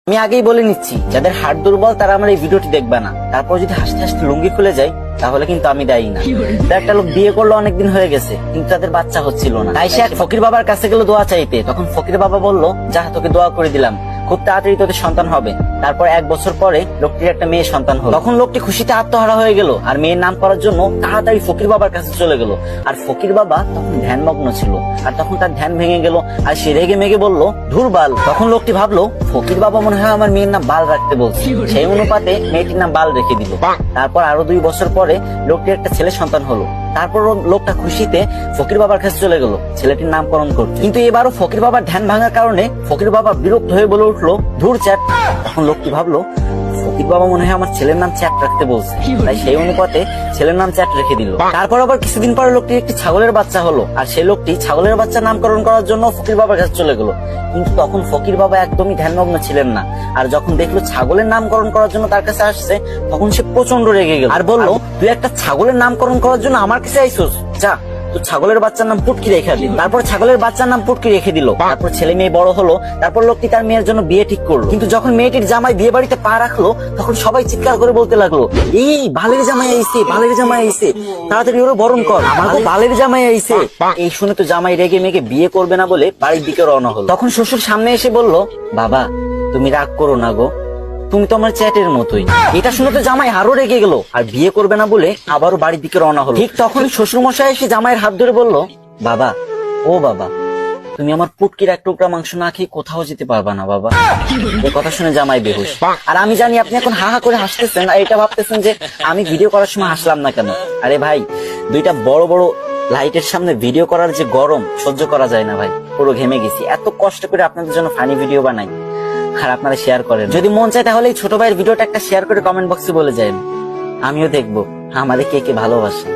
আমি আগেই বলে নিচ্ছি, যাদের হাড় দুর্বল তারা আমার এই ভিডিওটি দেখবে না। তারপর যদি হাসতে হাসতে লুঙ্গি খুলে যায় তাহলে কিন্তু আমি দায়ী না। একটা লোক বিয়ে করলো, অনেকদিন হয়ে গেছে, কিন্তু তাদের বাচ্চা হচ্ছিল না। তাই সে এক ফকির বাবার কাছে গেল দোয়া চাইতে। তখন ফকির বাবা বলল, যা তোকে দোয়া করে দিলাম, খুব তাড়াতাড়ি তোদের সন্তান হবে। তারপর 1 বছর পরে লোকটির একটা মেয়ে সন্তান হলো। তখন লোকটি খুশিতে আত্মহারা হয়ে গেল আর মেয়ের নাম করার জন্য তাড়াতাড়ি ফকির বাবার কাছে চলে গেল। আর ফকির বাবা তখন ধ্যানমগ্ন ছিল, আর তখন তার ধ্যান ভেঙে গেল আর সে রেগে মেগে বলল, ধুর বাল। তখন লোকটি ভাবলো, ফকির বাবা মনে হয় আমার মেয়ের নাম বাল রাখতে বলছে। সেই অনুপাতে মেয়েটির নাম বাল রেখে দিল। তারপর আরো 2 বছর পরে লোকটির একটা ছেলে সন্তান হলো। তারপর লোকটা খুশিতে ফকির বাবার কাছে চলে গেল ছেলেটির নামকরণ করতে। কিন্তু এবারও ফকির বাবার ধ্যান ভাঙার কারণে ফকির বাবা বিরক্ত হয়ে বলে উঠলো, ধুর চ্যাট। তখন লোকটি ভাবলো, ফকির বাবা মনে হয় আমার ছেলের নাম চ্যাট রাখতে বলছে, তাই সেই অনুপাতে ছেলের নাম চ্যাট রেখে দিল। তারপর আবার কিছুদিন পরে লোকটির একটি ছাগলের বাচ্চা হলো, আর সেই লোকটি ছাগলের বাচ্চা নামকরণ করার জন্য ফকির বাবার কাছে চলে গেল। কিন্তু তখন ফকির বাবা একদমই ধ্যানমগ্ন ছিলেন না, আর যখন দেখলো ছাগলের নামকরণ করার জন্য তার কাছে আসছে, তখন সে প্রচন্ড রেগে গেল আর বলল, তুই একটা ছাগলের নামকরণ করার জন্য আমার কাছে আইসোস, যা তো ছাগলের বাচ্চার নাম পুটকি রেখে দিল। তারপর ছাগলের বাচ্চার নাম পুটকি রেখে দিল। তারপর ছেলে মেয়ে বড় হলো। তারপর লোকটি তার মেয়ের জন্য বিয়ে ঠিক করলো। কিন্তু যখন মেয়েটির জামাই বিয়ে বাড়িতে পা রাখলো, তখন সবাই চিৎকার করে বলতে লাগলো, এই বালের জামাই আইছে, বালের জামাই আইছে, তাড়াতাড়ি ওরা বরণ কর, আমার তো বালের জামাই আইছে। এই শুনে তো জামাই রেগে মেগে বিয়ে করবে না বলে বাড়ির দিকে রওনা হলো। তখন শ্বশুর সামনে এসে বলল, বাবা তুমি রাগ করো না গো, তুমি তো আমার চ্যাটের মতোই। এটা শুনে তো জামাই আরো রেগে গেল আর বিয়ে করবে না বলে আবারও বাড়ির দিকে রওনা হলো। ঠিক তখন শ্বশুর মশাই এসে জামাইয়ের হাত ধরে বলল, বাবা, ও বাবা, তুমি আমার পুটকির 1 টুকরা মাংস না খেয়ে কোথাও যেতে পারবা না বাবা। এই কথা শুনে জামাই বেহুশ। আর আমি জানি আপনি এখন হা হা করে হাসতেছেন আর এটা ভাবতেছেন যে আমি ভিডিও করার সময় হাসলাম না কেন। আরে ভাই, 2টা বড় বড় লাইটের সামনে ভিডিও করার যে গরম সহ্য করা যায় না ভাই, পুরো ঘেমে গেছি। এত কষ্ট করে আপনাদের জন্য ফানি ভিডিও বানাই আর আপনারা শেয়ার করেন। যদি মন চায় তাহলে এই ছোট ভাইয়ের ভিডিওটা একটা শেয়ার করে কমেন্ট বক্সে বলে যান, আমিও দেখবো আমাদের কে কে ভালোবাসে।